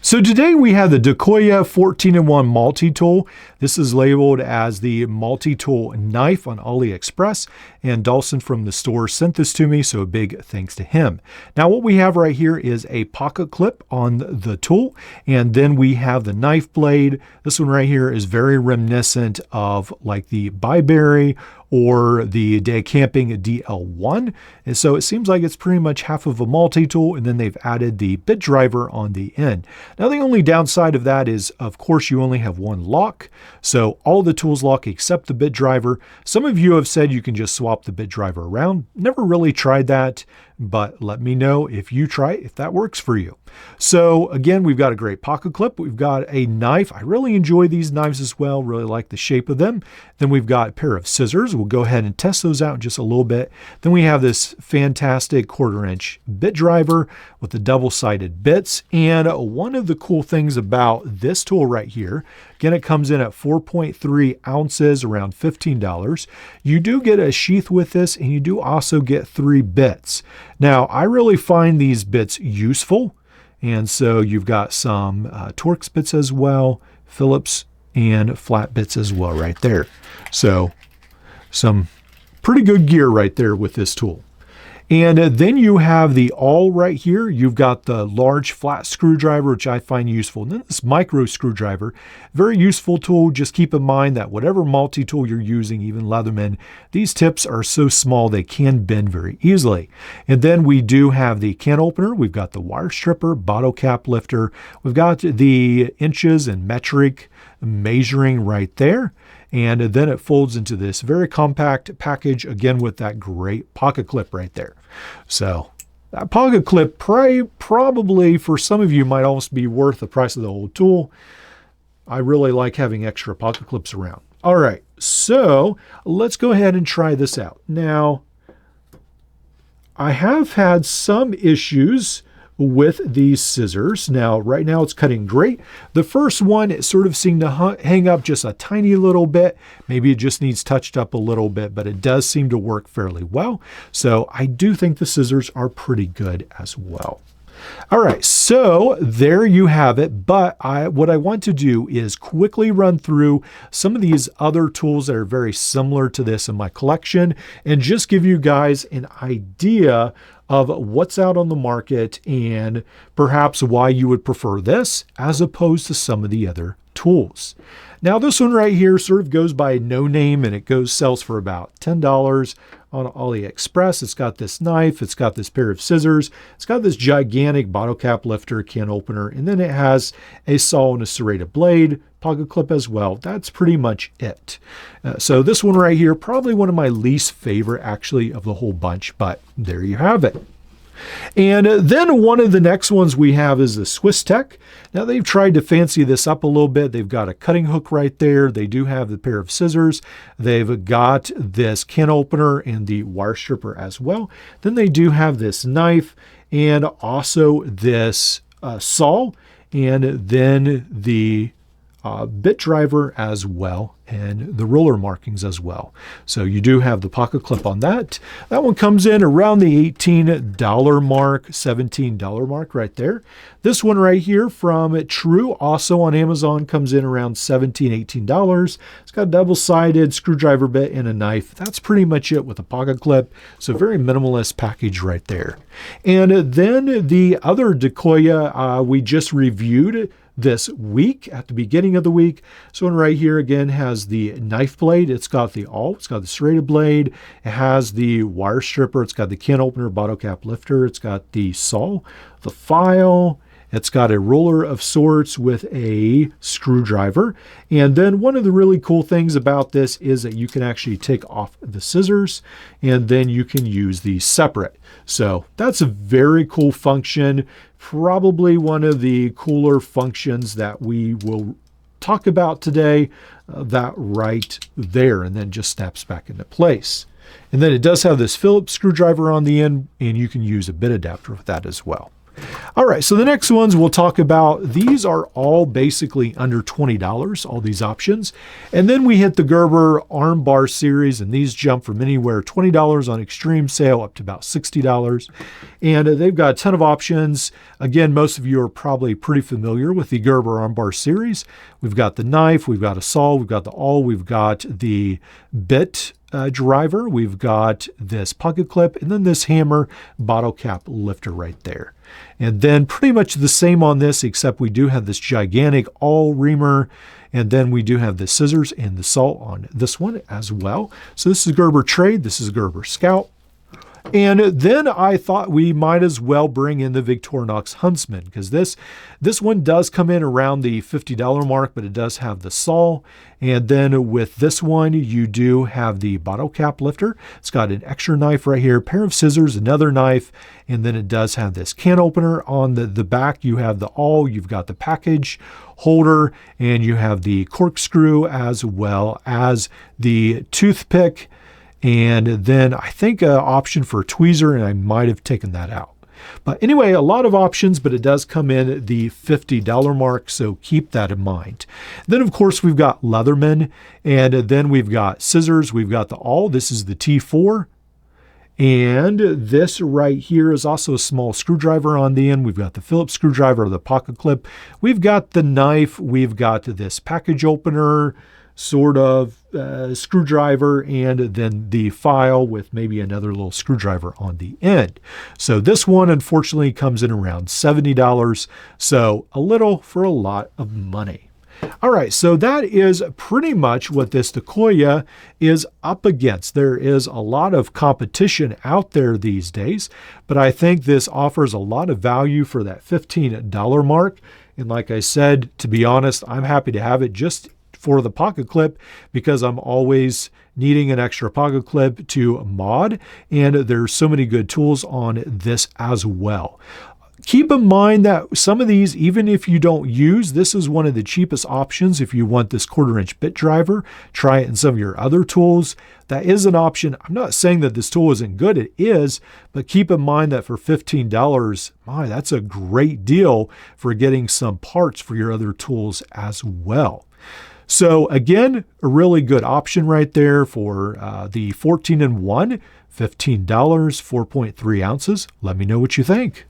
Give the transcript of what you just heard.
So today we have the Dakoyu 14-in-1 multi-tool. This is labeled as the multi-tool knife on Aliexpress, and Dawson from the store sent this to me, so a big thanks to him. Now what we have right here is a pocket clip on the tool, and then we have the knife blade. This one right here is very reminiscent of like the Byberry or the Day Camping DL1. And so it seems like it's pretty much half of a multi-tool, and then they've added the bit driver on the end. Now the only downside of that is, of course, you only have one lock. So all the tools lock except the bit driver. Some of you have said you can just swap the bit driver around. Never really tried that, but let me know if you try it, if that works for you. So again, we've got a great pocket clip. We've got a knife. I really enjoy these knives as well. Really like the shape of them. Then we've got a pair of scissors. We'll go ahead and test those out in just a little bit. Then we have this fantastic 1/4-inch bit driver with the double-sided bits. And one of the cool things about this tool right here, again, it comes in at 4.3 ounces, around $15. You do get a sheath with this, and you do also get 3 bits. Now, I really find these bits useful. And so you've got some Torx bits as well, Phillips and flat bits as well right there. So some pretty good gear right there with this tool. And then you have the awl right here. You've got the large flat screwdriver, which I find useful. And then this micro screwdriver, very useful tool. Just keep in mind that whatever multi-tool you're using, even Leatherman, these tips are so small they can bend very easily. And then we do have the can opener. We've got the wire stripper, bottle cap lifter. We've got the inches and metric measuring right there. And then it folds into this very compact package, again, with that great pocket clip right there. So that pocket clip probably for some of you might almost be worth the price of the whole tool. I really like having extra pocket clips around. All right, so let's go ahead and try this out. Now, I have had some issues with these scissors. Now, right now it's cutting great. The first one, it sort of seemed to hang up just a tiny little bit. Maybe it just needs touched up a little bit, but it does seem to work fairly well. So I do think the scissors are pretty good as well. All right, so there you have it. But what I want to do is quickly run through some of these other tools that are very similar to this in my collection and just give you guys an idea of what's out on the market and perhaps why you would prefer this as opposed to some of the other tools. Now this one right here sort of goes by no name, and it sells for about $10 on Aliexpress. It's got this knife, it's got this pair of scissors, it's got this gigantic bottle cap lifter, can opener, and then it has a saw and a serrated blade, pocket clip as well. That's pretty much it. So this one right here, probably one of my least favorite actually of the whole bunch, but there you have it. And then one of the next ones we have is the Swiss Tech. Now they've tried to fancy this up a little bit. They've got a cutting hook right there. They do have the pair of scissors. They've got this can opener and the wire stripper as well. Then they do have this knife and also this saw, and then the bit driver as well, and the roller markings as well. So you do have the pocket clip on that. That one comes in around the $18 mark, $17 mark right there. This one right here from True, also on Amazon, comes in around $17, $18. It's got a double-sided screwdriver bit and a knife. That's pretty much it with a pocket clip. So very minimalist package right there. And then the other Dakoyu we just reviewed this week at the beginning of the week. So one right here again has the knife blade. It's got the awl, it's got the serrated blade, it has the wire stripper, it's got the can opener, bottle cap lifter, it's got the saw, the file, it's got a roller of sorts with a screwdriver. And then one of the really cool things about this is that you can actually take off the scissors and then you can use these separate. So that's a very cool function. Probably one of the cooler functions that we will talk about today, that right there, and then just snaps back into place. And then it does have this Phillips screwdriver on the end, and you can use a bit adapter with that as well. All right, so the next ones we'll talk about, these are all basically under $20, all these options. And then we hit the Gerber arm bar series, and these jump from anywhere $20 on extreme sale up to about $60. And they've got a ton of options. Again, most of you are probably pretty familiar with the Gerber arm bar series. We've got the knife, we've got a saw, we've got the awl, we've got the bit driver, we've got this pocket clip, and then this hammer bottle cap lifter right there. And then pretty much the same on this, except we do have this gigantic awl reamer, and then we do have the scissors and the saw on this one as well. So this is Gerber Trade, this is Gerber Scout. And then I thought we might as well bring in the Victorinox Huntsman, because this one does come in around the $50 mark, but it does have the saw. And then with this one, you do have the bottle cap lifter. It's got an extra knife right here, pair of scissors, another knife, and then it does have this can opener. On the back, you have the awl, you've got the package holder, and you have the corkscrew as well as the toothpick. And then I think an option for a tweezer, and I might have taken that out. But anyway, a lot of options, but it does come in the $50 mark, so keep that in mind. Then, of course, we've got Leatherman, and then we've got scissors. We've got the awl. This is the T4. And this right here is also a small screwdriver on the end. We've got the Phillips screwdriver, the pocket clip. We've got the knife. We've got this package opener, sort of screwdriver, and then the file with maybe another little screwdriver on the end. So this one unfortunately comes in around $70, so a little for a lot of money. All right, so that is pretty much what this Dakoyu is up against. There is a lot of competition out there these days, but I think this offers a lot of value for that $15 mark. And like I said, to be honest, I'm happy to have it just for the pocket clip, because I'm always needing an extra pocket clip to mod, and there's so many good tools on this as well. Keep in mind that some of these, even if you don't use, this is one of the cheapest options if you want this 1/4-inch bit driver. Try it in some of your other tools. That is an option. I'm not saying that this tool isn't good. It is, but keep in mind that for $15, that's a great deal for getting some parts for your other tools as well. So again, a really good option right there for the 14-in-1, $15, 4.3 ounces. Let me know what you think.